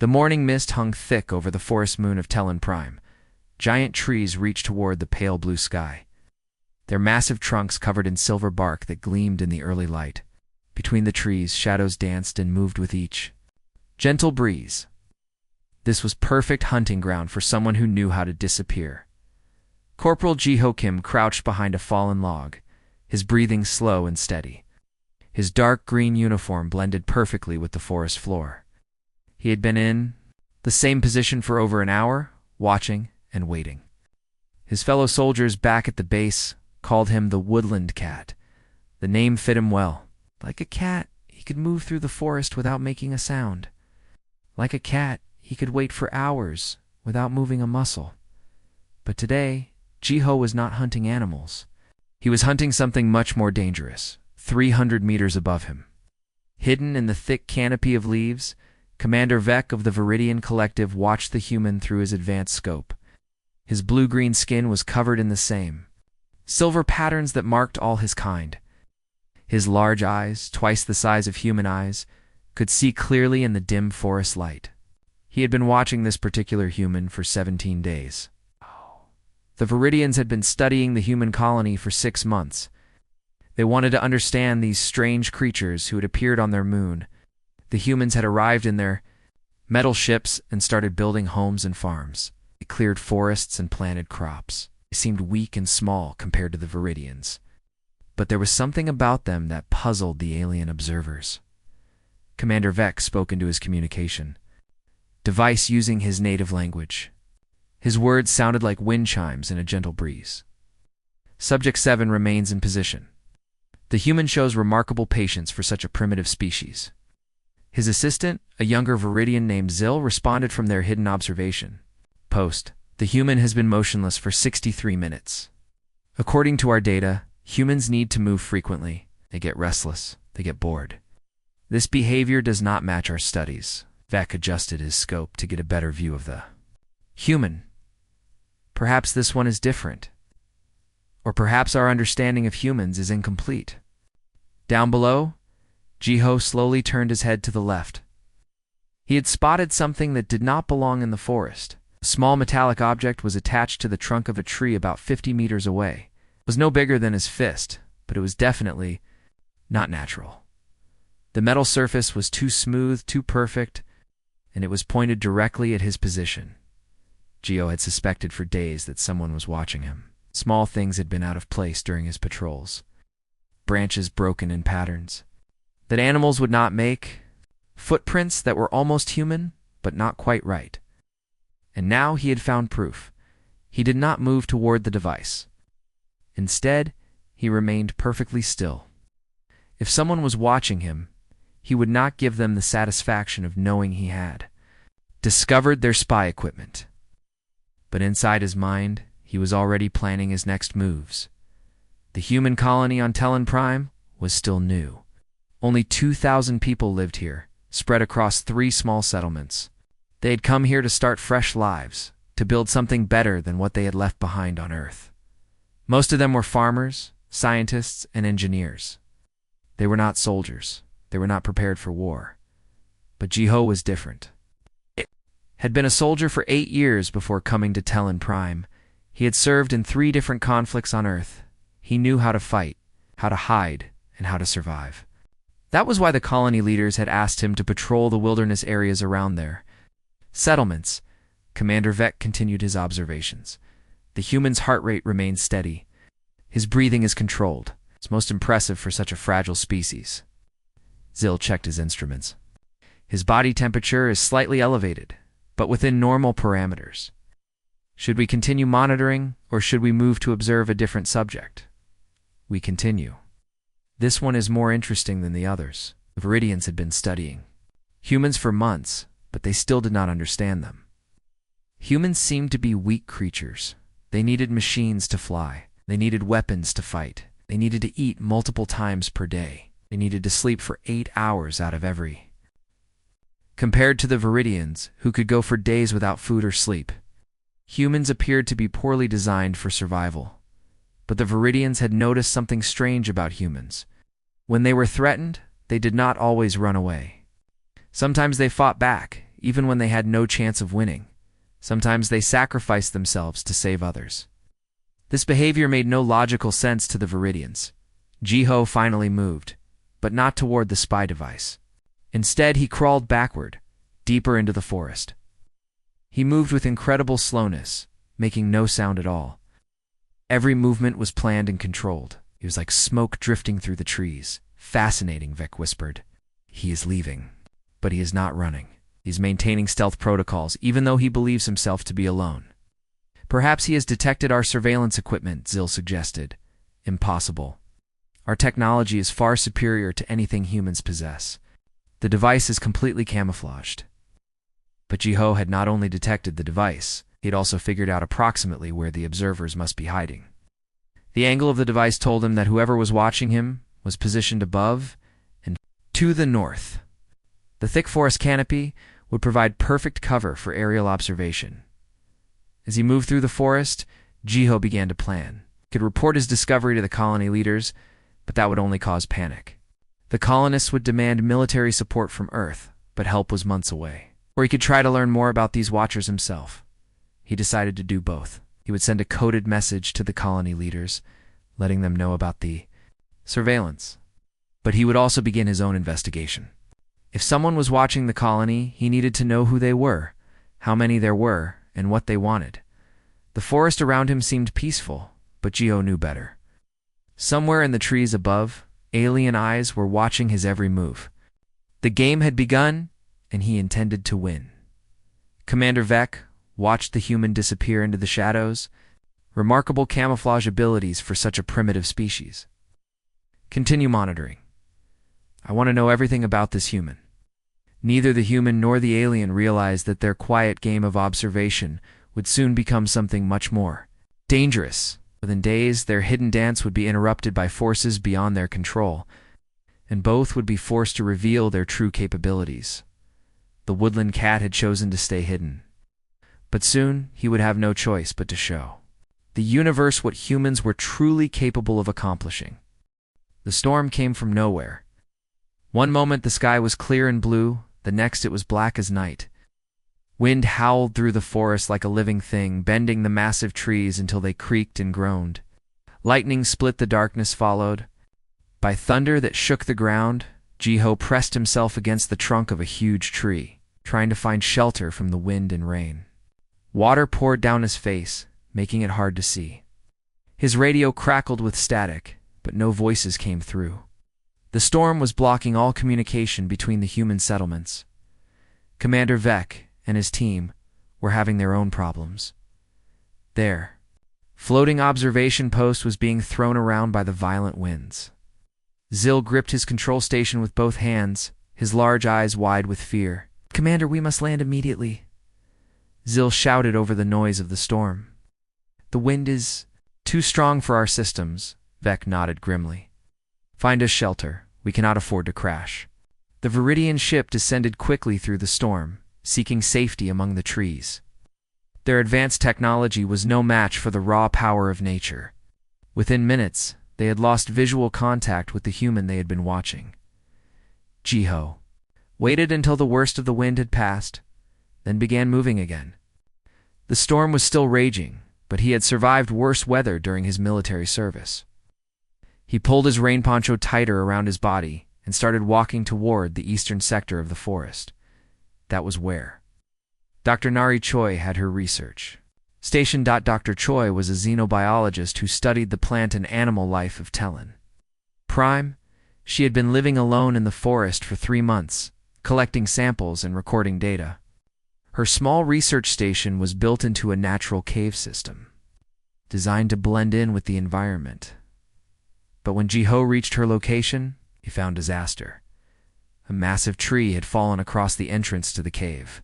The morning mist hung thick over the forest moon of Tellan Prime. Giant trees reached toward the pale blue sky, their massive trunks covered in silver bark that gleamed in the early light. Between the trees, shadows danced and moved with each gentle breeze. This was perfect hunting ground for someone who knew how to disappear. Corporal Jiho Kim crouched behind a fallen log, his breathing slow and steady. His dark green uniform blended perfectly with the forest floor. He had been in the same position for over an hour, watching and waiting. His fellow soldiers back at the base called him the Woodland Cat. The name fit him well. Like a cat, he could move through the forest without making a sound. Like a cat, he could wait for hours without moving a muscle. But today, Jiho was not hunting animals. He was hunting something much more dangerous, 300 meters above him. Hidden in the thick canopy of leaves, Commander Vec of the Viridian Collective watched the human through his advanced scope. His blue-green skin was covered in the same silver patterns that marked all his kind. His large eyes, twice the size of human eyes, could see clearly in the dim forest light. He had been watching this particular human for 17 days. The Viridians had been studying the human colony for 6 months. They wanted to understand these strange creatures who had appeared on their moon. The humans had arrived in their metal ships and started building homes and farms. They cleared forests and planted crops. They seemed weak and small compared to the Viridians. But there was something about them that puzzled the alien observers. Commander Vec spoke into his communication device using his native language. His words sounded like wind chimes in a gentle breeze. Subject 7 remains in position. The human shows remarkable patience for such a primitive species. His assistant, a younger Viridian named Zil, responded from their hidden observation post. The human has been motionless for 63 minutes. According to our data, humans need to move frequently. They get restless. They get bored. This behavior does not match our studies. Vec adjusted his scope to get a better view of the human. Perhaps this one is different. Or perhaps our understanding of humans is incomplete. Down below, Jiho slowly turned his head to the left. He had spotted something that did not belong in the forest. A small metallic object was attached to the trunk of a tree about 50 meters away. It was no bigger than his fist, but it was definitely not natural. The metal surface was too smooth, too perfect, and it was pointed directly at his position. Jiho had suspected for days that someone was watching him. Small things had been out of place during his patrols. Branches broken in patterns that animals would not make, footprints that were almost human, but not quite right. And now he had found proof. He did not move toward the device. Instead, he remained perfectly still. If someone was watching him, he would not give them the satisfaction of knowing he had discovered their spy equipment. But inside his mind, he was already planning his next moves. The human colony on Tellan Prime was still new. Only 2,000 people lived here, spread across 3 small settlements. They had come here to start fresh lives, to build something better than what they had left behind on Earth. Most of them were farmers, scientists, and engineers. They were not soldiers. They were not prepared for war. But Jiho was different. He had been a soldier for 8 years before coming to Tellan Prime. He had served in 3 different conflicts on Earth. He knew how to fight, how to hide, and how to survive. That was why the colony leaders had asked him to patrol the wilderness areas around their settlements. Commander Vec continued his observations. The human's heart rate remained steady. His breathing is controlled. It's most impressive for such a fragile species. Zil checked his instruments. His body temperature is slightly elevated, but within normal parameters. Should we continue monitoring, or should we move to observe a different subject? We continue. This one is more interesting than the others. The Viridians had been studying humans for months, but they still did not understand them. Humans seemed to be weak creatures. They needed machines to fly. They needed weapons to fight. They needed to eat multiple times per day. They needed to sleep for 8 hours out of every. Compared to the Viridians, who could go for days without food or sleep, humans appeared to be poorly designed for survival. But the Viridians had noticed something strange about humans. When they were threatened, they did not always run away. Sometimes they fought back, even when they had no chance of winning. Sometimes they sacrificed themselves to save others. This behavior made no logical sense to the Viridians. Jiho finally moved, but not toward the spy device. Instead, he crawled backward, deeper into the forest. He moved with incredible slowness, making no sound at all. Every movement was planned and controlled. It was like smoke drifting through the trees. Fascinating, Vec whispered. He is leaving, but he is not running. He's maintaining stealth protocols, even though he believes himself to be alone. Perhaps he has detected our surveillance equipment, Zil suggested. Impossible. Our technology is far superior to anything humans possess. The device is completely camouflaged. But Jiho had not only detected the device, he had also figured out approximately where the observers must be hiding. The angle of the device told him that whoever was watching him was positioned above and to the north. The thick forest canopy would provide perfect cover for aerial observation. As he moved through the forest, Jiho began to plan. He could report his discovery to the colony leaders, but that would only cause panic. The colonists would demand military support from Earth, but help was months away. Or he could try to learn more about these watchers himself. He decided to do both. He would send a coded message to the colony leaders, letting them know about the surveillance. But he would also begin his own investigation. If someone was watching the colony, he needed to know who they were, how many there were, and what they wanted. The forest around him seemed peaceful, but Jiho knew better. Somewhere in the trees above, alien eyes were watching his every move. The game had begun, and he intended to win. Commander Vec watched the human disappear into the shadows. Remarkable camouflage abilities for such a primitive species. Continue monitoring. I want to know everything about this human. Neither the human nor the alien realized that their quiet game of observation would soon become something much more dangerous. Within days, their hidden dance would be interrupted by forces beyond their control, and both would be forced to reveal their true capabilities. The woodland cat had chosen to stay hidden, but soon he would have no choice but to show the universe what humans were truly capable of accomplishing. The storm came from nowhere. One moment the sky was clear and blue, the next it was black as night. Wind howled through the forest like a living thing, bending the massive trees until they creaked and groaned. Lightning split the darkness followed by thunder that shook the ground. Jiho pressed himself against the trunk of a huge tree, trying to find shelter from the wind and rain. Water poured down his face, making it hard to see. His radio crackled with static, but no voices came through. The storm was blocking all communication between the human settlements. Commander Vec and his team were having their own problems. Their floating observation post was being thrown around by the violent winds. Zil gripped his control station with both hands, his large eyes wide with fear. "Commander, we must land immediately," Zil shouted over the noise of the storm. "The wind is too strong for our systems," Vec nodded grimly. "Find us shelter. We cannot afford to crash." The Viridian ship descended quickly through the storm, seeking safety among the trees. Their advanced technology was no match for the raw power of nature. Within minutes, they had lost visual contact with the human they had been watching. Jiho waited until the worst of the wind had passed, then began moving again. The storm was still raging, but he had survived worse weather during his military service. He pulled his rain poncho tighter around his body and started walking toward the eastern sector of the forest. That was where Dr. Nari Choi had her research station. Dr. Choi was a xenobiologist who studied the plant and animal life of Telin Prime. She had been living alone in the forest for 3 months, collecting samples and recording data. Her small research station was built into a natural cave system, designed to blend in with the environment. But when Jiho reached her location, he found disaster. A massive tree had fallen across the entrance to the cave.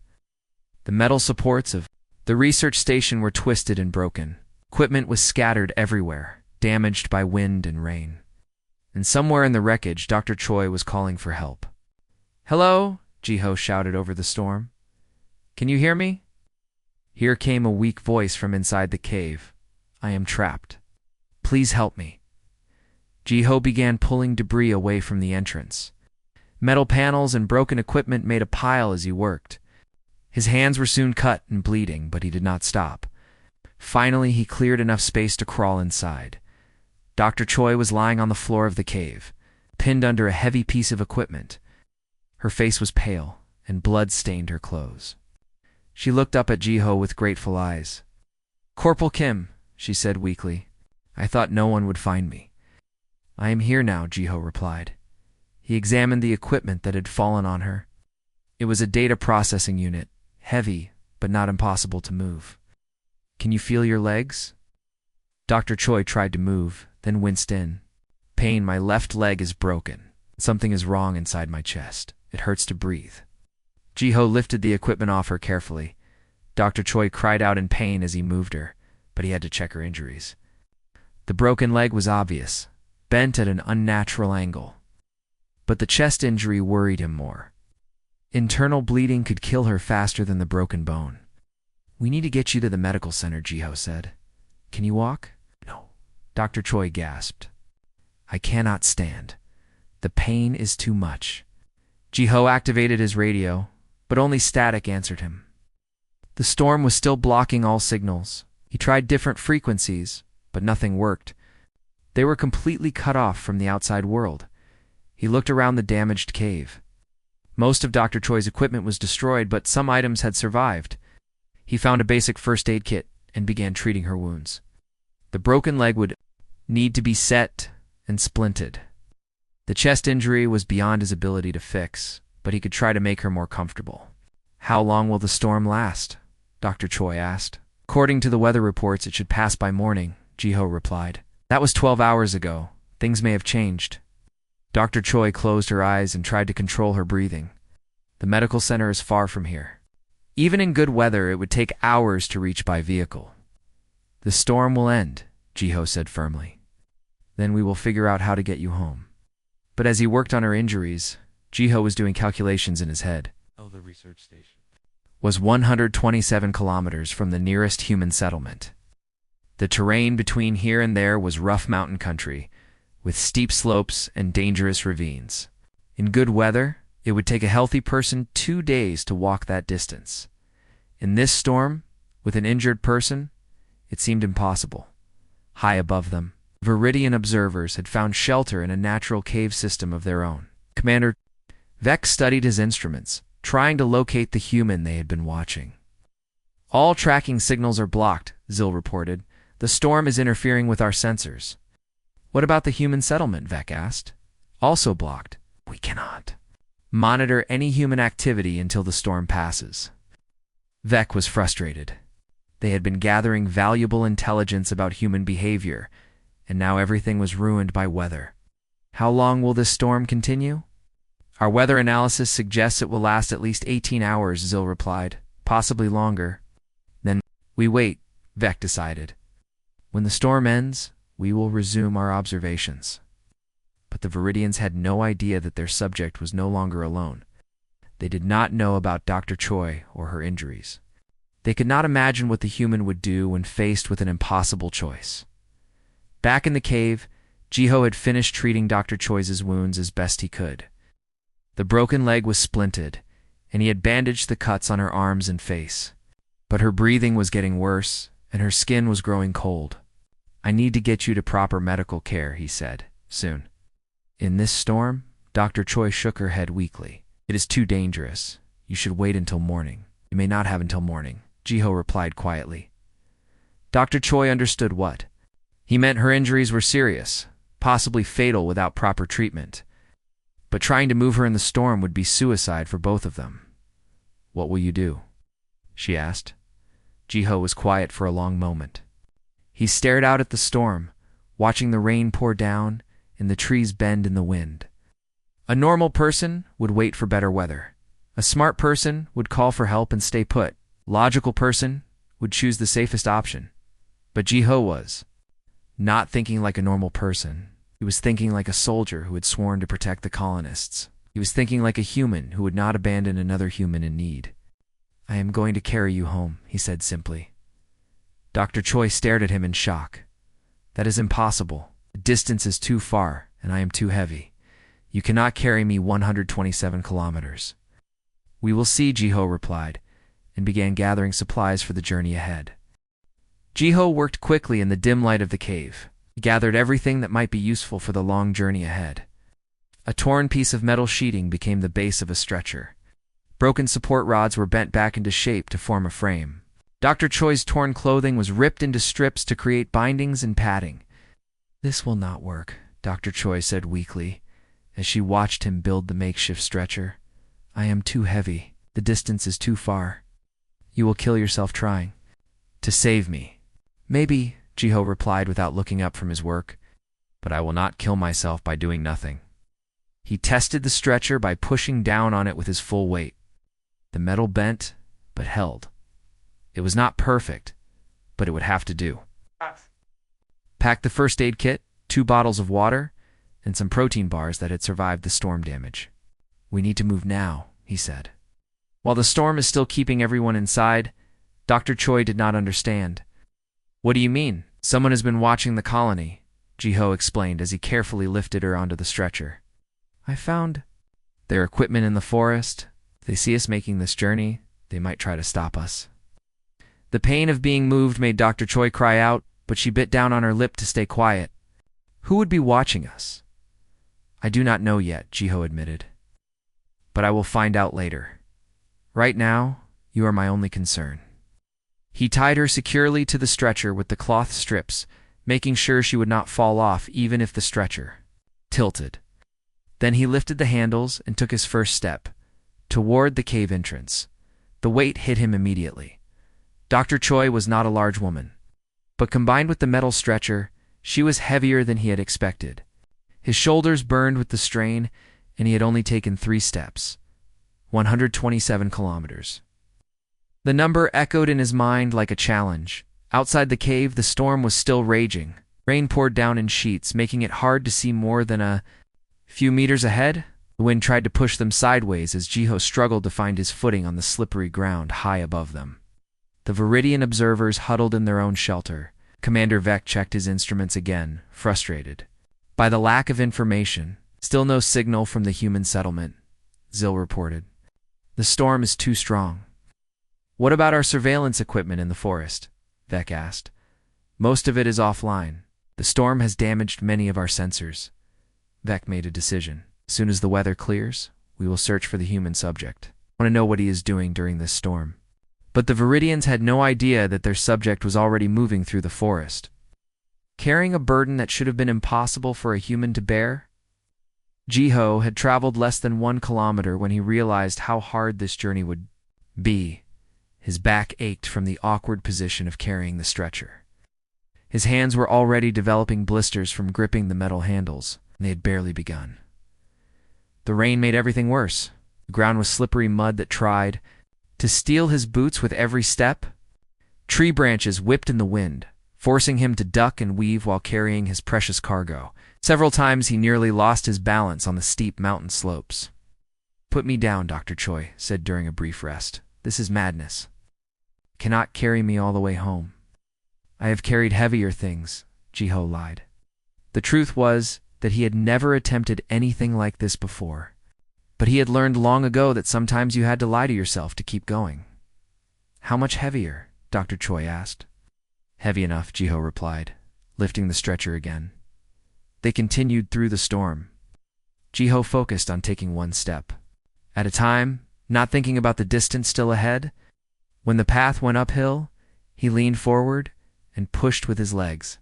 The metal supports of the research station were twisted and broken. Equipment was scattered everywhere, damaged by wind and rain. And somewhere in the wreckage, Dr. Choi was calling for help. "Hello?" Jiho shouted over the storm. "Can you hear me?" Here came a weak voice from inside the cave. "I am trapped. Please help me." Jiho began pulling debris away from the entrance. Metal panels and broken equipment made a pile as he worked. His hands were soon cut and bleeding, but he did not stop. Finally, he cleared enough space to crawl inside. Dr. Choi was lying on the floor of the cave, pinned under a heavy piece of equipment. Her face was pale, and blood stained her clothes. She looked up at Ji-ho with grateful eyes. "Corporal Kim," she said weakly, "I thought no one would find me." "I am here now," Ji-ho replied. He examined the equipment that had fallen on her. It was a data processing unit, heavy, but not impossible to move. "Can you feel your legs?" Dr. Choi tried to move, then winced in. "Pain, my left leg is broken. Something is wrong inside my chest. It hurts to breathe." Ji-ho lifted the equipment off her carefully. Dr. Choi cried out in pain as he moved her, but he had to check her injuries. The broken leg was obvious, bent at an unnatural angle. But the chest injury worried him more. Internal bleeding could kill her faster than the broken bone. "We need to get you to the medical center," Ji-ho said. "Can you walk?" "No," Dr. Choi gasped. "I cannot stand. The pain is too much." Ji-ho activated his radio, but only static answered him. The storm was still blocking all signals. He tried different frequencies, but nothing worked. They were completely cut off from the outside world. He looked around the damaged cave. Most of Dr. Choi's equipment was destroyed, but some items had survived. He found a basic first aid kit and began treating her wounds. The broken leg would need to be set and splinted. The chest injury was beyond his ability to fix, but he could try to make her more comfortable. "How long will the storm last?" Dr. Choi asked. "According to the weather reports, it should pass by morning," Ji-ho replied. "That was 12 hours ago. Things may have changed." Dr. Choi closed her eyes and tried to control her breathing. "The medical center is far from here. Even in good weather, it would take hours to reach by vehicle." "The storm will end," Ji-ho said firmly. "Then we will figure out how to get you home." But as he worked on her injuries, Ji-ho was doing calculations in his head. The research station Was 127 kilometers from the nearest human settlement. The terrain between here and there was rough mountain country, with steep slopes and dangerous ravines. In good weather, it would take a healthy person 2 days to walk that distance. In this storm, with an injured person, it seemed impossible. High above them, Viridian observers had found shelter in a natural cave system of their own. Commander Vec studied his instruments, trying to locate the human they had been watching. "All tracking signals are blocked," Zil reported. "The storm is interfering with our sensors." "What about the human settlement?" Vec asked. "Also blocked." "We cannot monitor any human activity until the storm passes." Vec was frustrated. They had been gathering valuable intelligence about human behavior, and now everything was ruined by weather. "How long will this storm continue?" "Our weather analysis suggests it will last at least 18 hours, Zil replied. "Possibly longer." "Then we wait," Vec decided. "When the storm ends, we will resume our observations." But the Viridians had no idea that their subject was no longer alone. They did not know about Dr. Choi or her injuries. They could not imagine what the human would do when faced with an impossible choice. Back in the cave, Ji-ho had finished treating Dr. Choi's wounds as best he could. The broken leg was splinted, and he had bandaged the cuts on her arms and face. But her breathing was getting worse, and her skin was growing cold. "I need to get you to proper medical care," he said, "soon." "In this storm?" Dr. Choi shook her head weakly. "It is too dangerous. You should wait until morning." "You may not have until morning," Ji-ho replied quietly. Dr. Choi understood what. He meant her injuries were serious, possibly fatal without proper treatment. But trying to move her in the storm would be suicide for both of them. "What will you do?" she asked. Ji-ho was quiet for a long moment. He stared out at the storm, watching the rain pour down and the trees bend in the wind. A normal person would wait for better weather. A smart person would call for help and stay put. Logical person would choose the safest option. But Ji-ho was not thinking like a normal person. He was thinking like a soldier who had sworn to protect the colonists. He was thinking like a human who would not abandon another human in need. "I am going to carry you home," he said simply. Dr. Choi stared at him in shock. "That is impossible. The distance is too far, and I am too heavy. You cannot carry me 127 kilometers." "We will see," Ji-ho replied, and began gathering supplies for the journey ahead. Jiho worked quickly in the dim light of the cave. He gathered everything that might be useful for the long journey ahead. A torn piece of metal sheeting became the base of a stretcher. Broken support rods were bent back into shape to form a frame. Dr. Choi's torn clothing was ripped into strips to create bindings and padding. "This will not work," Dr. Choi said weakly, as she watched him build the makeshift stretcher. "I am too heavy. The distance is too far. You will kill yourself trying to save me." "Maybe," Jiho replied without looking up from his work, "but I will not kill myself by doing nothing." He tested the stretcher by pushing down on it with his full weight. The metal bent, but held. It was not perfect, but it would have to do. Pack the first aid kit, 2 bottles of water, and some protein bars that had survived the storm damage. "We need to move now," he said. While the storm is still keeping everyone inside, Dr. Choi did not understand. "What do you mean? Someone has been watching the colony," Jiho explained as he carefully lifted her onto the stretcher. "I found their equipment in the forest. If they see us making this journey, they might try to stop us." The pain of being moved made Dr. Choi cry out, but she bit down on her lip to stay quiet. "Who would be watching us?" "I do not know yet," Jiho admitted. "But I will find out later. Right now, you are my only concern." He tied her securely to the stretcher with the cloth strips, making sure she would not fall off even if the stretcher tilted. Then he lifted the handles and took his first step, toward the cave entrance. The weight hit him immediately. Dr. Choi was not a large woman, but combined with the metal stretcher, she was heavier than he had expected. His shoulders burned with the strain, and he had only taken 3 steps. 127 kilometers. The number echoed in his mind like a challenge. Outside the cave, the storm was still raging. Rain poured down in sheets, making it hard to see more than a few meters ahead. The wind tried to push them sideways as Jiho struggled to find his footing on the slippery ground high above them. The Viridian observers huddled in their own shelter. Commander Vec checked his instruments again, frustrated by the lack of information. "Still no signal from the human settlement," Zil reported. "The storm is too strong." "What about our surveillance equipment in the forest?" Vec asked. "Most of it is offline. The storm has damaged many of our sensors." Vec made a decision. "As soon as the weather clears, we will search for the human subject. I want to know what he is doing during this storm." But the Viridians had no idea that their subject was already moving through the forest, carrying a burden that should have been impossible for a human to bear. Jiho had traveled less than 1 kilometer when he realized how hard this journey would be. His back ached from the awkward position of carrying the stretcher. His hands were already developing blisters from gripping the metal handles, and they had barely begun. The rain made everything worse. The ground was slippery mud that tried to steal his boots with every step. Tree branches whipped in the wind, forcing him to duck and weave while carrying his precious cargo. Several times he nearly lost his balance on the steep mountain slopes. "Put me down," Dr. Choi said during a brief rest. "This is madness. Cannot carry me all the way home." "I have carried heavier things," Jiho lied. The truth was that he had never attempted anything like this before. But he had learned long ago that sometimes you had to lie to yourself to keep going. "How much heavier?" Dr. Choi asked. "Heavy enough," Jiho replied, lifting the stretcher again. They continued through the storm. Jiho focused on taking 1 step at a time, not thinking about the distance still ahead. When the path went uphill, he leaned forward and pushed with his legs.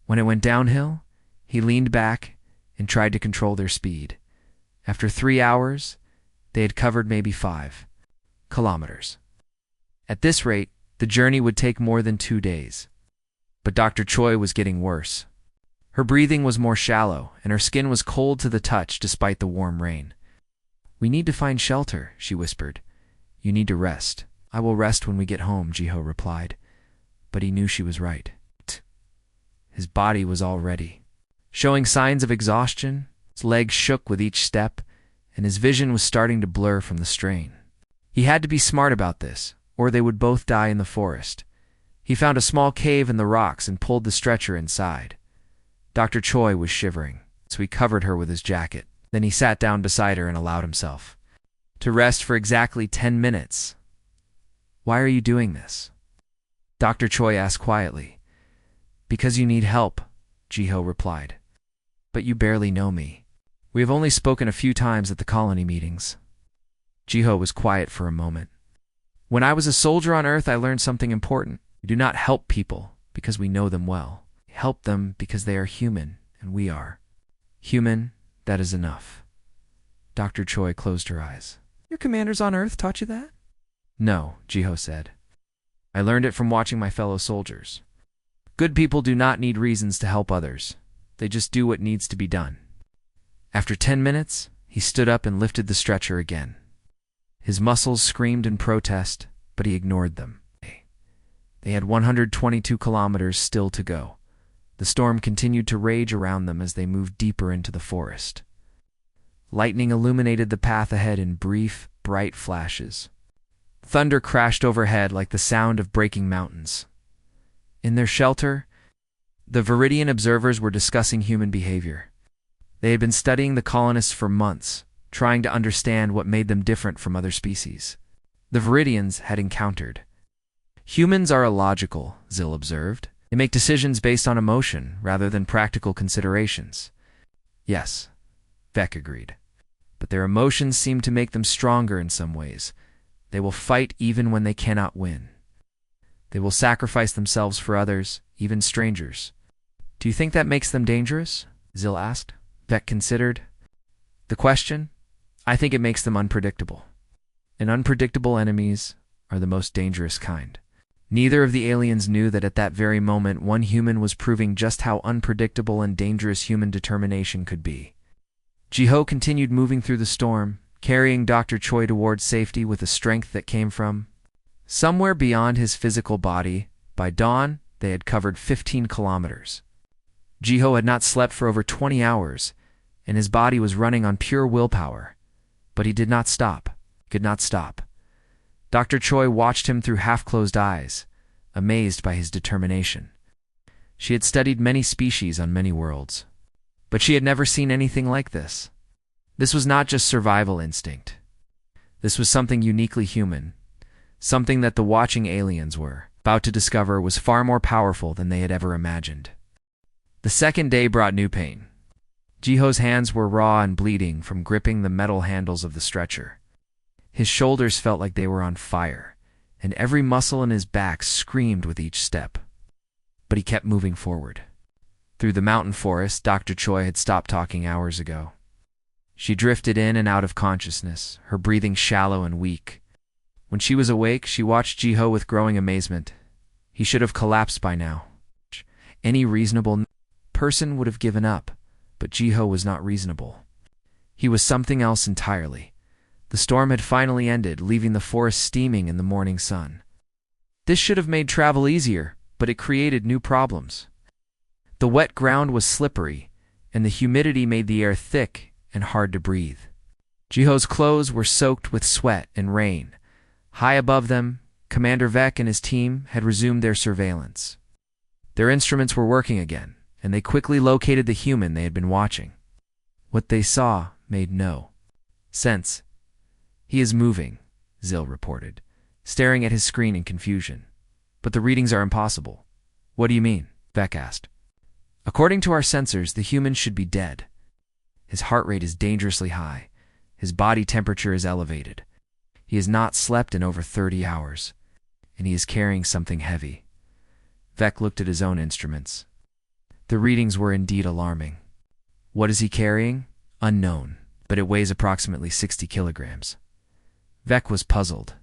When it went downhill, he leaned back and tried to control their speed. After 3 hours, they had covered maybe 5 kilometers. At this rate, the journey would take more than 2 days. But Dr. Choi was getting worse. Her breathing was more shallow, and her skin was cold to the touch despite the warm rain. "We need to find shelter," she whispered. "You need to rest." "I will rest when we get home," Jiho replied. But he knew she was right. His body was already showing signs of exhaustion. His legs shook with each step, and his vision was starting to blur from the strain. He had to be smart about this, or they would both die in the forest. He found a small cave in the rocks and pulled the stretcher inside. Dr. Choi was shivering, so he covered her with his jacket. Then he sat down beside her and allowed himself to rest for exactly 10 minutes. Why are you doing this? Dr. Choi asked quietly. Because you need help, Jiho replied. But you barely know me. We have only spoken a few times at the colony meetings. Jiho was quiet for a moment. When I was a soldier on Earth, I learned something important. We do not help people because we know them well. We help them because they are human, and we are. Human, that is enough. Dr. Choi closed her eyes. Your commanders on Earth taught you that? No, Jiho said. I learned it from watching my fellow soldiers. Good people do not need reasons to help others. They just do what needs to be done. After 10 minutes, he stood up and lifted the stretcher again. His muscles screamed in protest, but he ignored them. They had 122 kilometers still to go. The storm continued to rage around them as they moved deeper into the forest. Lightning illuminated the path ahead in brief, bright flashes. Thunder crashed overhead like the sound of breaking mountains. In their shelter, the Viridian observers were discussing human behavior. They had been studying the colonists for months, trying to understand what made them different from other species. The Viridians had encountered. Humans are illogical, Zil observed. They make decisions based on emotion rather than practical considerations. Yes, Vec agreed. But their emotions seem to make them stronger in some ways. They will fight even when they cannot win. They will sacrifice themselves for others, even strangers. Do you think that makes them dangerous? Zil asked. Vec considered the question. I think it makes them unpredictable. And unpredictable enemies are the most dangerous kind. Neither of the aliens knew that at that very moment one human was proving just how unpredictable and dangerous human determination could be. Jiho continued moving through the storm, carrying Dr. Choi towards safety with a strength that came from somewhere beyond his physical body. By dawn, they had covered 15 kilometers. Jiho had not slept for over 20 hours, and his body was running on pure willpower. But he did not stop. He could not stop. Dr. Choi watched him through half-closed eyes, amazed by his determination. She had studied many species on many worlds, but she had never seen anything like this. This was not just survival instinct. This was something uniquely human, something that the watching aliens were about to discover was far more powerful than they had ever imagined. The second day brought new pain. Jiho's hands were raw and bleeding from gripping the metal handles of the stretcher. His shoulders felt like they were on fire, and every muscle in his back screamed with each step. But he kept moving forward. Through the mountain forest, Dr. Choi had stopped talking hours ago. She drifted in and out of consciousness, her breathing shallow and weak. When she was awake, she watched Jiho with growing amazement. He should have collapsed by now. Any reasonable person would have given up, but Jiho was not reasonable. He was something else entirely. The storm had finally ended, leaving the forest steaming in the morning sun. This should have made travel easier, but it created new problems. The wet ground was slippery, and the humidity made the air thick and hard to breathe. Jiho's clothes were soaked with sweat and rain. High above them, Commander Vec and his team had resumed their surveillance. Their instruments were working again, and they quickly located the human they had been watching. What they saw made no sense. He is moving, Zil reported, staring at his screen in confusion. But the readings are impossible. What do you mean? Vec asked. According to our sensors, the human should be dead. His heart rate is dangerously high. His body temperature is elevated. He has not slept in over 30 hours, and he is carrying something heavy. Vec looked at his own instruments. The readings were indeed alarming. What is he carrying? Unknown, but it weighs approximately 60 kilograms. Vec was puzzled.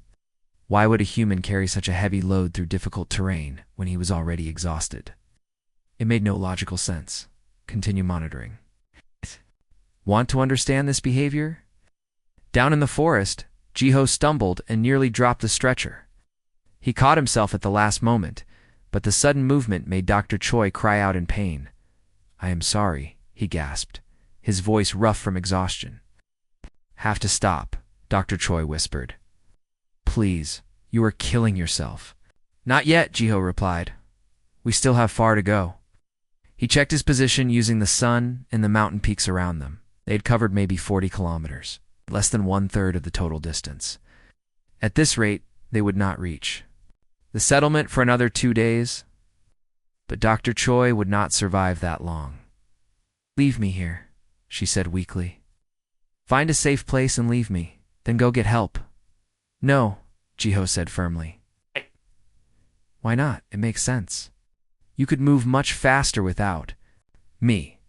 Why would a human carry such a heavy load through difficult terrain when he was already exhausted? It made no logical sense. Continue monitoring. Want to understand this behavior? Down in the forest, Jiho stumbled and nearly dropped the stretcher. He caught himself at the last moment, but the sudden movement made Dr. Choi cry out in pain. I am sorry, he gasped, his voice rough from exhaustion. Have to stop, Dr. Choi whispered. Please, you are killing yourself. Not yet, Jiho replied. We still have far to go. He checked his position using the sun and the mountain peaks around them. They had covered maybe 40 kilometers, less than 1/3 of the total distance. At this rate, they would not reach the settlement for another 2 days. But Dr. Choi would not survive that long. "Leave me here," she said weakly. "Find a safe place and leave me, then go get help." "No," Jiho said firmly. "Why not? It makes sense. You could move much faster without me."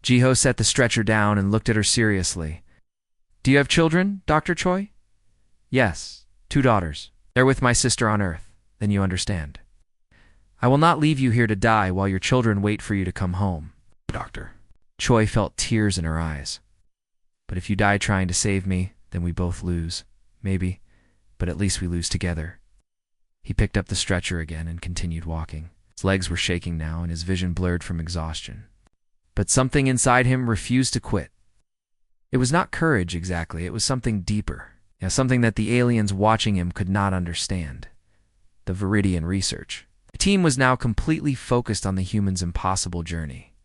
Jiho set the stretcher down and looked at her seriously. "Do you have children, Dr. Choi?" "Yes, 2 daughters. They're with my sister on Earth. Then you understand. I will not leave you here to die while your children wait for you to come home, Doctor." Choi felt tears in her eyes. "But if you die trying to save me, then we both lose. Maybe, but at least we lose together." He picked up the stretcher again and continued walking. His legs were shaking now and his vision blurred from exhaustion. But something inside him refused to quit. It was not courage exactly, it was something deeper. Something that the aliens watching him could not understand. The Viridian research. The team was now completely focused on the humans' impossible journey.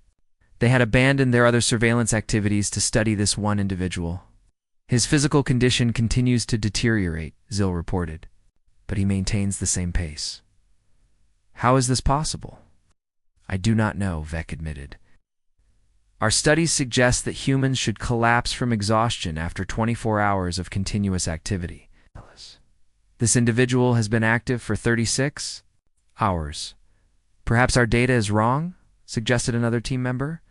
They had abandoned their other surveillance activities to study this one individual. "His physical condition continues to deteriorate," Zil reported, "but he maintains the same pace." "How is this possible?" "I do not know," Vec admitted. "Our studies suggest that humans should collapse from exhaustion after 24 hours of continuous activity. This individual has been active for 36 hours. Perhaps our data is wrong," suggested another team member.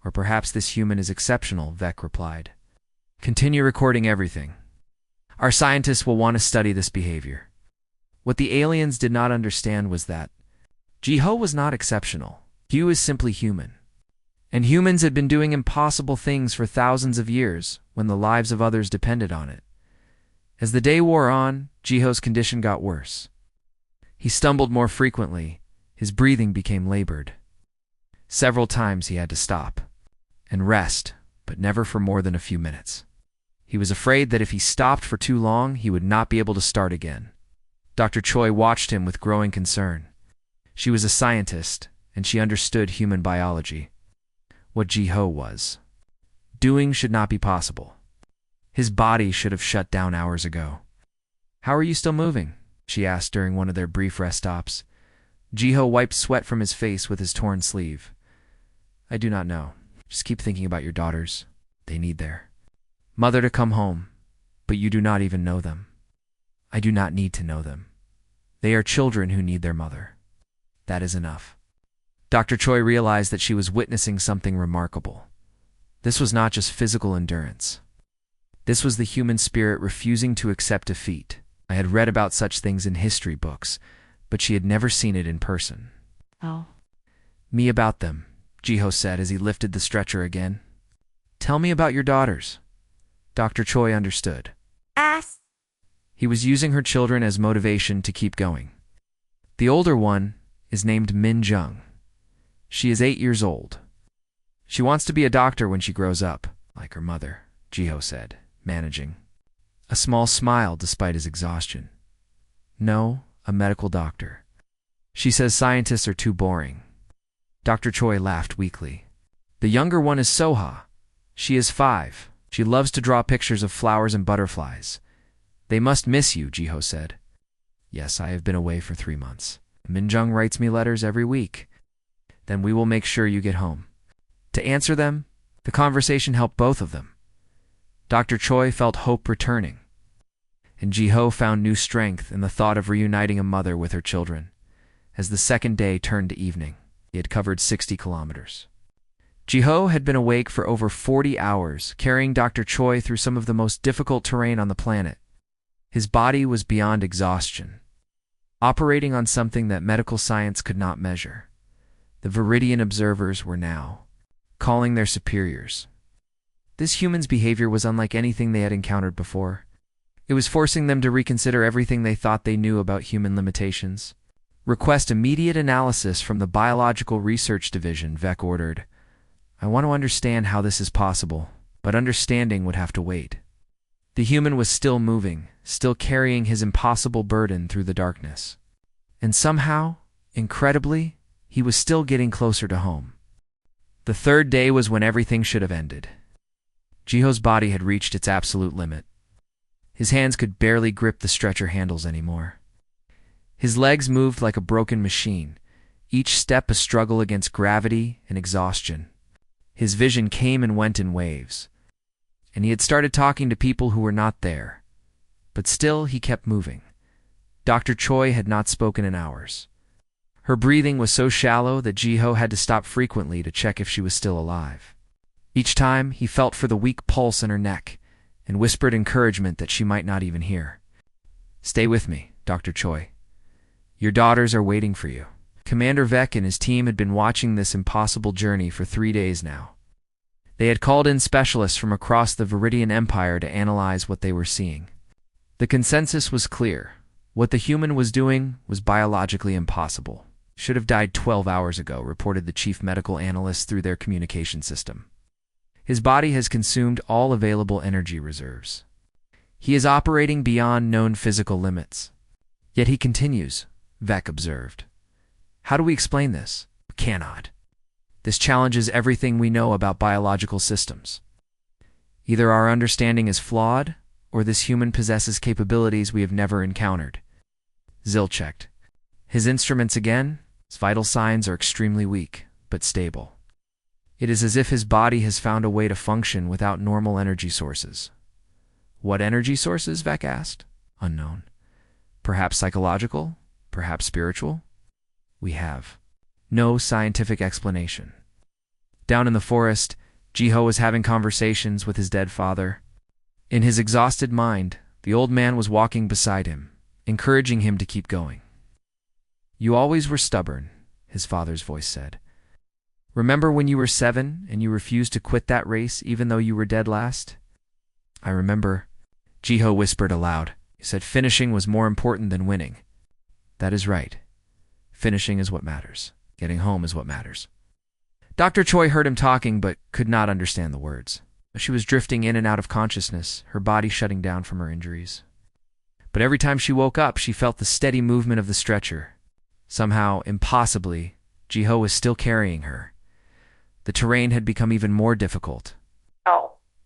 "Or perhaps this human is exceptional," Vec replied. "Continue recording everything. Our scientists will want to study this behavior." What the aliens did not understand was that Jiho was not exceptional. He was simply human. And humans had been doing impossible things for thousands of years when the lives of others depended on it. As the day wore on, Jiho's condition got worse. He stumbled more frequently. His breathing became labored. Several times he had to stop and rest, but never for more than a few minutes. He was afraid that if he stopped for too long, he would not be able to start again. Dr. Choi watched him with growing concern. She was a scientist, and she understood human biology. What Jiho was doing should not be possible. His body should have shut down hours ago. "How are you still moving?" she asked during one of their brief rest stops. Jiho wiped sweat from his face with his torn sleeve. "I do not know. Just keep thinking about your daughters. They need their mother to come home, but you do not even know them." "I do not need to know them. They are children who need their mother. That is enough." Dr. Choi realized that she was witnessing something remarkable. This was not just physical endurance. This was the human spirit refusing to accept defeat. I had read about such things in history books, but she had never seen it in person. "Oh." "Me about them," Jiho said as he lifted the stretcher again. "Tell me about your daughters." Dr. Choi understood. "Ass." He was using her children as motivation to keep going. The older one is named Min Jung. She is 8 years old. She wants to be a doctor when she grows up, like her mother, Jiho said, managing a small smile despite his exhaustion. "No, a medical doctor. She says scientists are too boring." Dr. Choi laughed weakly. "The younger one is Soha. She is 5. She loves to draw pictures of flowers and butterflies. They must miss you," Jiho said. "Yes, I have been away for 3 months. Minjung writes me letters every week. Then we will make sure you get home." To answer them, the conversation helped both of them. Dr. Choi felt hope returning, and Jiho found new strength in the thought of reuniting a mother with her children. As the second day turned to evening, he had covered 60 kilometers. Jiho had been awake for over 40 hours, carrying Dr. Choi through some of the most difficult terrain on the planet. His body was beyond exhaustion, operating on something that medical science could not measure. The Viridian observers were now calling their superiors. This human's behavior was unlike anything they had encountered before. It was forcing them to reconsider everything they thought they knew about human limitations. "Request immediate analysis from the Biological Research Division," Vec ordered. "I want to understand how this is possible, but understanding would have to wait." The human was still moving, still carrying his impossible burden through the darkness. And somehow, incredibly, he was still getting closer to home. The third day was when everything should have ended. Jiho's body had reached its absolute limit. His hands could barely grip the stretcher handles anymore. His legs moved like a broken machine, each step a struggle against gravity and exhaustion. His vision came and went in waves, and he had started talking to people who were not there. But still, he kept moving. Dr. Choi had not spoken in hours. Her breathing was so shallow that Ji-ho had to stop frequently to check if she was still alive. Each time, he felt for the weak pulse in her neck and whispered encouragement that she might not even hear. "Stay with me, Dr. Choi. Your daughters are waiting for you." Commander Vec and his team had been watching this impossible journey for 3 days now. They had called in specialists from across the Viridian Empire to analyze what they were seeing. The consensus was clear. What the human was doing was biologically impossible. "Should have died 12 hours ago," reported the chief medical analyst through their communication system. "His body has consumed all available energy reserves. He is operating beyond known physical limits. Yet he continues," Vec observed. "How do we explain this?" "We cannot. This challenges everything we know about biological systems. Either our understanding is flawed, or this human possesses capabilities we have never encountered." Zil checked his instruments again. His vital signs are extremely weak, but stable. It is as if his body has found a way to function without normal energy sources. "What energy sources?" Vec asked. "Unknown. Perhaps psychological, perhaps spiritual. We have no scientific explanation." Down in the forest, Ji-ho was having conversations with his dead father. In his exhausted mind, the old man was walking beside him, encouraging him to keep going. "You always were stubborn," his father's voice said. "Remember when you were 7 and you refused to quit that race even though you were dead last?" "I remember," Ji-ho whispered aloud. "You said finishing was more important than winning." "That is right. Finishing is what matters. Getting home is what matters." Dr. Choi heard him talking but could not understand the words. She was drifting in and out of consciousness, her body shutting down from her injuries. But every time she woke up, she felt the steady movement of the stretcher. Somehow, impossibly, Ji-ho was still carrying her. The terrain had become even more difficult.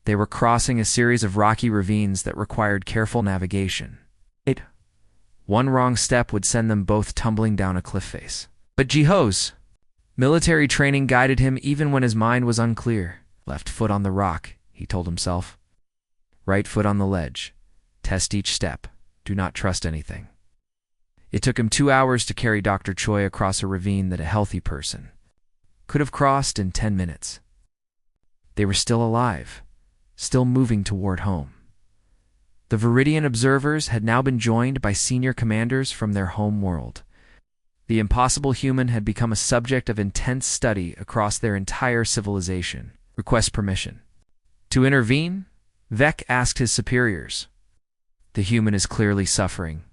They were crossing a series of rocky ravines that required careful navigation. One wrong step would send them both tumbling down a cliff face. But Ji-ho's military training guided him even when his mind was unclear. "Left foot on the rock," he told himself. "Right foot on the ledge. Test each step. Do not trust anything." It took him 2 hours to carry Dr. Choi across a ravine that a healthy person could have crossed in 10 minutes. They were still alive, still moving toward home. The Viridian observers had now been joined by senior commanders from their home world. The impossible human had become a subject of intense study across their entire civilization. "Request permission." To intervene, Vec asked his superiors. "The human is clearly suffering.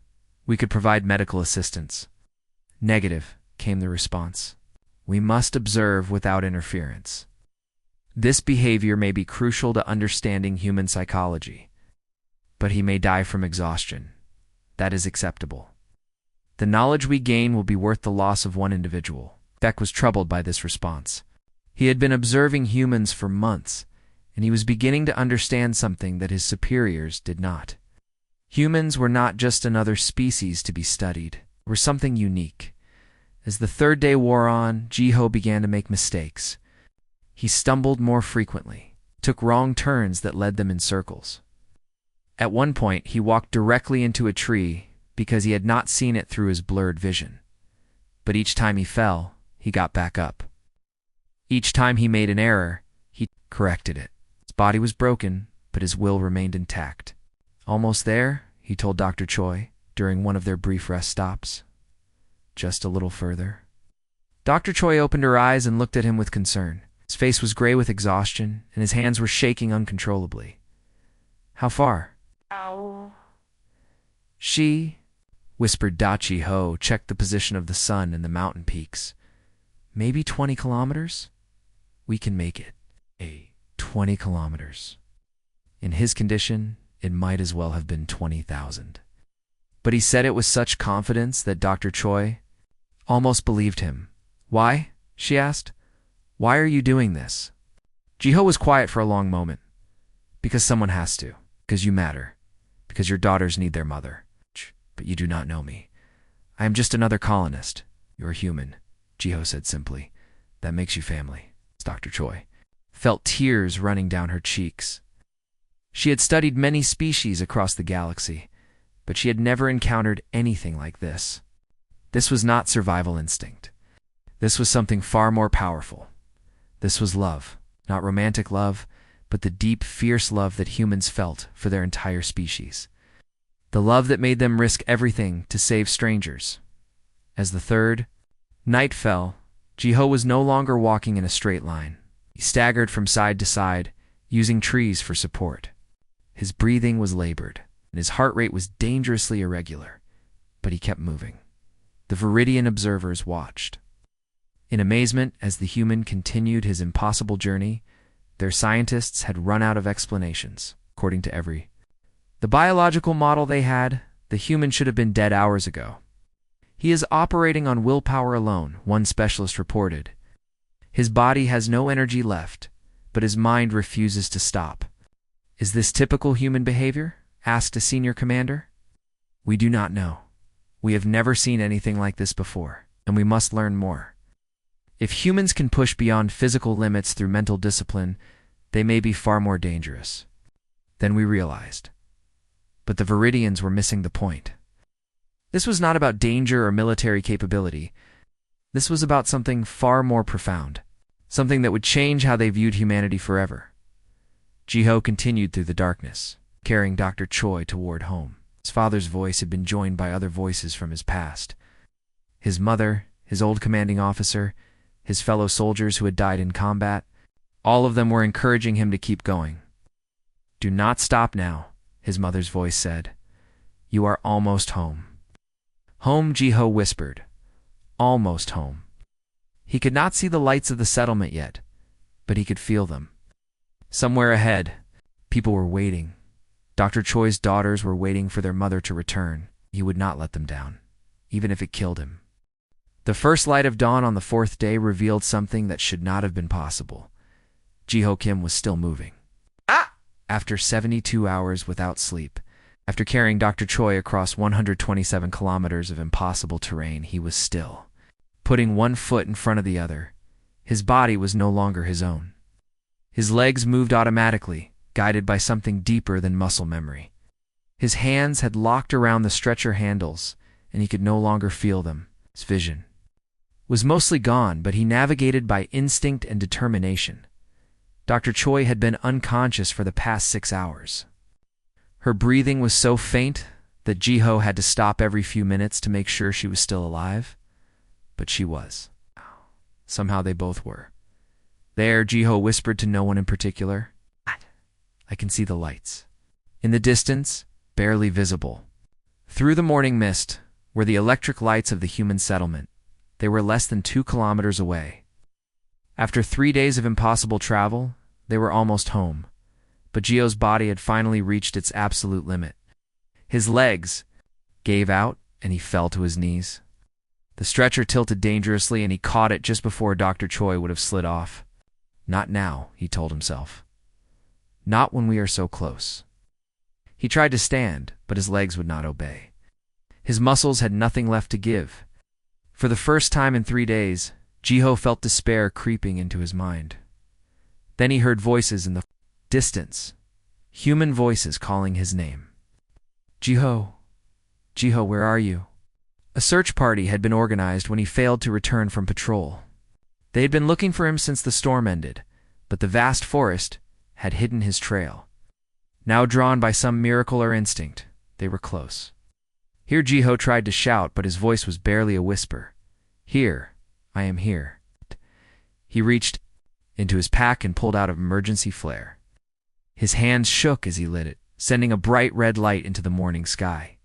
We could provide medical assistance." "Negative," came the response. "We must observe without interference. This behavior may be crucial to understanding human psychology, but he may die from exhaustion. That is acceptable. The knowledge we gain will be worth the loss of one individual." Vec was troubled by this response. He had been observing humans for months, and he was beginning to understand something that his superiors did not. Humans were not just another species to be studied. They were something unique. As the 3rd day wore on, Ji-ho began to make mistakes. He stumbled more frequently, took wrong turns that led them in circles. At one point, he walked directly into a tree because he had not seen it through his blurred vision. But each time he fell, he got back up. Each time he made an error, he corrected it. His body was broken, but his will remained intact. "Almost there," he told Dr. Choi during one of their brief rest stops. "Just a little further." Dr. Choi opened her eyes and looked at him with concern. His face was gray with exhaustion, and his hands were shaking uncontrollably. "How far?" Ow. "She," whispered Ji-ho, checked the position of the sun and the mountain peaks. "Maybe 20 kilometers? We can make it." 20 kilometers. In his condition, it might as well have been 20,000. But he said it with such confidence that Dr. Choi almost believed him. "Why?" she asked. "Why are you doing this?" Ji-ho was quiet for a long moment. "Because someone has to. Because you matter. Because because your daughters need their mother. But you do not know me. I am just another colonist. You're human, Jiho said simply. That makes you family. Dr. Choi felt tears running down her cheeks. She had studied many species across the galaxy, but she had never encountered anything like this. This was not survival instinct. This was something far more powerful. This was love, not romantic love, but the deep, fierce love that humans felt for their entire species. The love that made them risk everything to save strangers. As the third night fell, Jiho was no longer walking in a straight line. He staggered from side to side, using trees for support. His breathing was labored, and his heart rate was dangerously irregular, but he kept moving. The Viridian observers watched in amazement as the human continued his impossible journey. Their scientists had run out of explanations, according to the biological model they had. The human should have been dead hours ago. He is operating on willpower alone, one specialist reported. His body has no energy left, but his mind refuses to stop. Is this typical human behavior? Asked a senior commander. We do not know. We have never seen anything like this before, and we must learn more. If humans can push beyond physical limits through mental discipline, they may be far more dangerous than we realized. But the Viridians were missing the point. This was not about danger or military capability. This was about something far more profound, something that would change how they viewed humanity forever. Jiho continued through the darkness, carrying Dr. Choi toward home. His father's voice had been joined by other voices from his past. His mother, his old commanding officer, his fellow soldiers who had died in combat, all of them were encouraging him to keep going. Do not stop now, his mother's voice said. You are almost home. Home, Jiho whispered. Almost home. He could not see the lights of the settlement yet, but he could feel them. Somewhere ahead, people were waiting. Dr. Choi's daughters were waiting for their mother to return. He would not let them down, even if it killed him. The first light of dawn on the fourth day revealed something that should not have been possible. Jiho Kim was still moving. After 72 hours without sleep, after carrying Dr. Choi across 127 kilometers of impossible terrain, he was still, putting one foot in front of the other. His body was no longer his own. His legs moved automatically, guided by something deeper than muscle memory. His hands had locked around the stretcher handles, and he could no longer feel them. His vision was mostly gone, but he navigated by instinct and determination. Dr. Choi had been unconscious for the past 6 hours. Her breathing was so faint that Jiho had to stop every few minutes to make sure she was still alive. But she was. Somehow they both were. There, Jiho whispered to no one in particular. I can see the lights. In the distance, barely visible. Through the morning mist were the electric lights of the human settlement. They were less than 2 kilometers away. After 3 days of impossible travel, they were almost home. But Jiho's body had finally reached its absolute limit. His legs gave out, and he fell to his knees. The stretcher tilted dangerously, and he caught it just before Dr. Choi would have slid off. Not now, he told himself. Not when we are so close. He tried to stand, but his legs would not obey. His muscles had nothing left to give. For the first time in 3 days, Jiho felt despair creeping into his mind. Then he heard voices in the distance, human voices calling his name. Jiho, Jiho, where are you? A search party had been organized when he failed to return from patrol. They had been looking for him since the storm ended, but the vast forest had hidden his trail. Now drawn by some miracle or instinct, they were close. Here Jiho tried to shout, but his voice was barely a whisper. Here, I am here. He reached into his pack and pulled out an emergency flare. His hands shook as he lit it, sending a bright red light into the morning sky.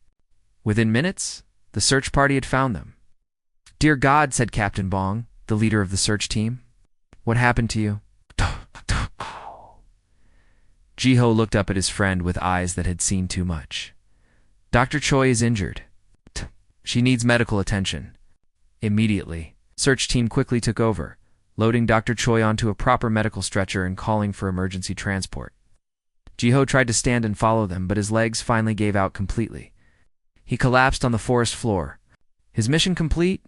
Within minutes, the search party had found them. Dear God, said Captain Bong, the leader of the search team. What happened to you? Jiho looked up at his friend with eyes that had seen too much. Dr. Choi is injured. She needs medical attention. Immediately, search team quickly took over, loading Dr. Choi onto a proper medical stretcher and calling for emergency transport. Jiho tried to stand and follow them, but his legs finally gave out completely. He collapsed on the forest floor. His mission complete?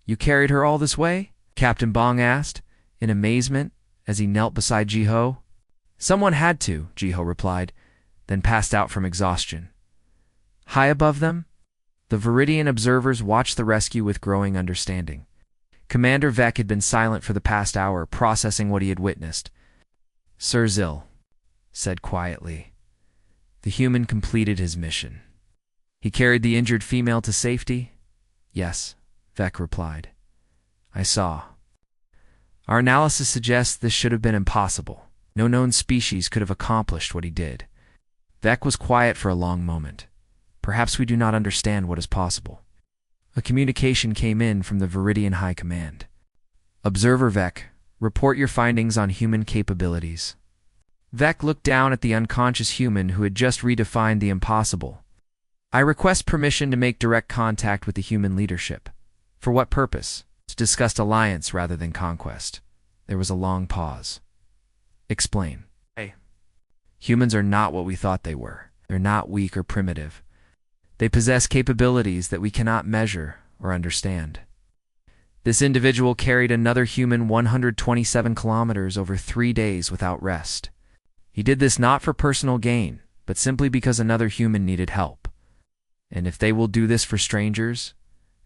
You carried her all this way? Captain Bong asked, in amazement, as he knelt beside Jiho. Someone had to, Jiho replied, then passed out from exhaustion. High above them, the Viridian observers watched the rescue with growing understanding. Commander Vec had been silent for the past hour, processing what he had witnessed. Sir Zil said quietly, the human completed his mission. He carried the injured female to safety? Yes, Vec replied. I saw. Our analysis suggests this should have been impossible. No known species could have accomplished what he did. Vec was quiet for a long moment. Perhaps we do not understand what is possible. A communication came in from the Viridian High Command. Observer Vec, report your findings on human capabilities. Vec looked down at the unconscious human who had just redefined the impossible. I request permission to make direct contact with the human leadership. For what purpose? To discuss alliance rather than conquest. There was a long pause. Explain. Hey. Humans are not what we thought they were. They're not weak or primitive. They possess capabilities that we cannot measure or understand. This individual carried another human 127 kilometers over 3 days without rest. He did this not for personal gain, but simply because another human needed help. And if they will do this for strangers,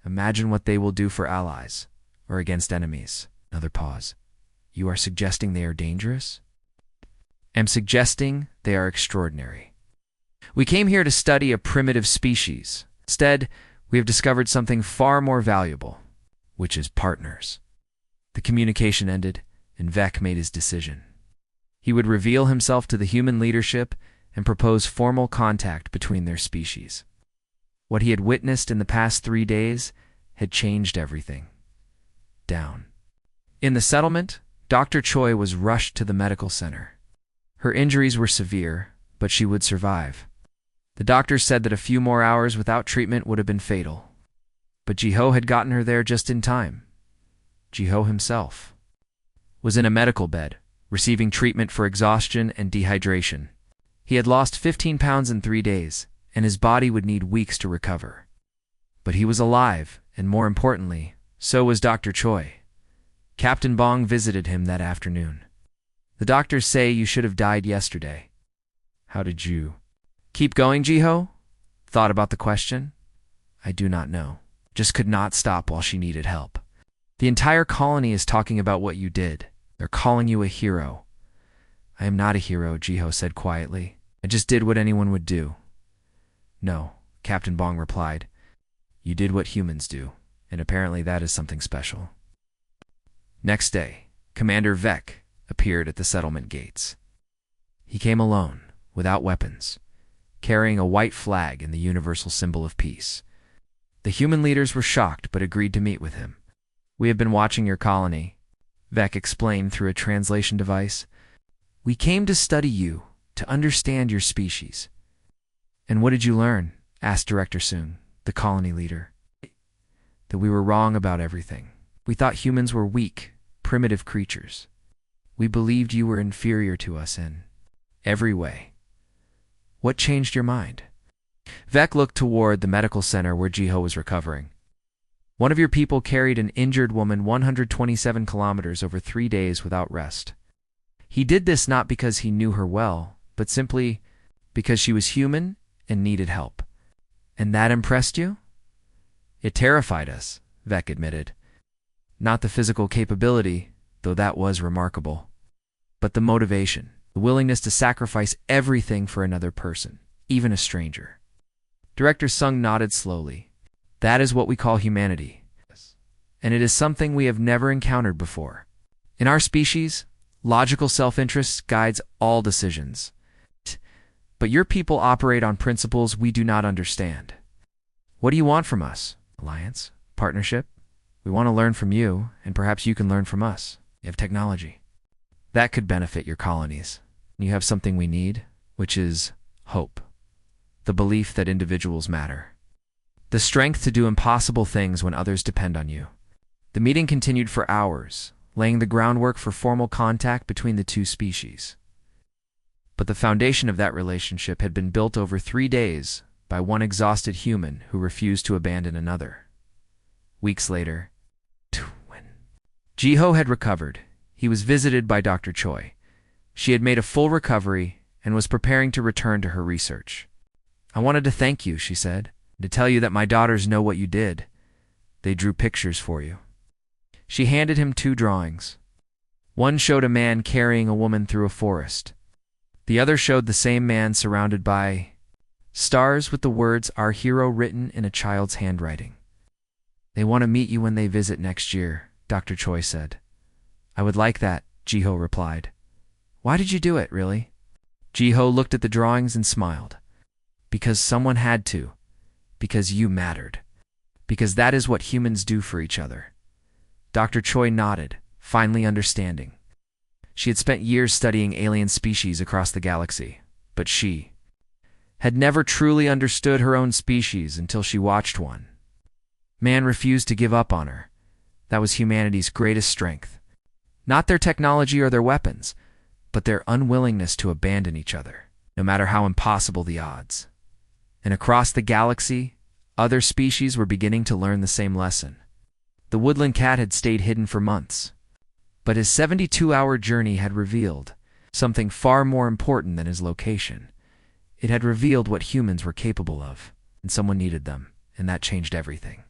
imagine what they will do for allies, or against enemies. Another pause. You are suggesting they are dangerous? I'm suggesting they are extraordinary. We came here to study a primitive species. Instead, we have discovered something far more valuable, which is partners. The communication ended, and Vec made his decision. He would reveal himself to the human leadership and propose formal contact between their species. What he had witnessed in the past 3 days had changed everything. Down. In the settlement, Dr. Choi was rushed to the medical center. Her injuries were severe, but she would survive. The doctors said that a few more hours without treatment would have been fatal. But Jiho had gotten her there just in time. Jiho himself was in a medical bed, receiving treatment for exhaustion and dehydration. He had lost 15 pounds in 3 days, and his body would need weeks to recover. But he was alive, and more importantly, so was Dr. Choi. Captain Bong visited him that afternoon. The doctors say you should have died yesterday. How did you? Keep going, Jiho? Thought about the question? I do not know. Just could not stop while she needed help. The entire colony is talking about what you did. They're calling you a hero. I am not a hero, Jiho said quietly. I just did what anyone would do. No, Captain Bong replied. You did what humans do, and apparently that is something special. Next day, Commander Vec appeared at the settlement gates. He came alone, without weapons, carrying a white flag and the universal symbol of peace. The human leaders were shocked but agreed to meet with him. We have been watching your colony, Vec explained through a translation device. We came to study you, to understand your species. And what did you learn? Asked Director Soong, the colony leader. That we were wrong about everything. We thought humans were weak, primitive creatures. We believed you were inferior to us in every way. What changed your mind? Vec looked toward the medical center where Jiho was recovering. One of your people carried an injured woman 127 kilometers over 3 days without rest. He did this not because he knew her well, but simply because she was human and needed help. And that impressed you? It terrified us, Vec admitted. Not the physical capability, though that was remarkable, but the motivation, the willingness to sacrifice everything for another person, even a stranger. Director Soong nodded slowly. That is what we call humanity, and it is something we have never encountered before. In our species, logical self-interest guides all decisions. But your people operate on principles we do not understand. What do you want from us? Alliance? Partnership? We want to learn from you, and perhaps you can learn from us. You have technology. That could benefit your colonies. You have something we need, which is hope. The belief that individuals matter. The strength to do impossible things when others depend on you. The meeting continued for hours, laying the groundwork for formal contact between the two species. But the foundation of that relationship had been built over 3 days by one exhausted human who refused to abandon another. Weeks later, when Jiho had recovered, he was visited by Dr. Choi. She had made a full recovery and was preparing to return to her research. "I wanted to thank you," she said, "to tell you that my daughters know what you did. They drew pictures for you." She handed him 2 drawings. One showed a man carrying a woman through a forest. The other showed the same man surrounded by stars with the words "Our hero" written in a child's handwriting. "They want to meet you when they visit next year," Dr. Choi said. "I would like that," Jiho replied. "Why did you do it, really?" Jiho looked at the drawings and smiled. "Because someone had to. Because you mattered. Because that is what humans do for each other." Dr. Choi nodded, finally understanding. She had spent years studying alien species across the galaxy, but she had never truly understood her own species until she watched one. Man refused to give up on her. That was humanity's greatest strength. Not their technology or their weapons, but their unwillingness to abandon each other, no matter how impossible the odds. And across the galaxy, other species were beginning to learn the same lesson. The woodland cat had stayed hidden for months, but his 72-hour journey had revealed something far more important than his location. It had revealed what humans were capable of, and someone needed them, and that changed everything.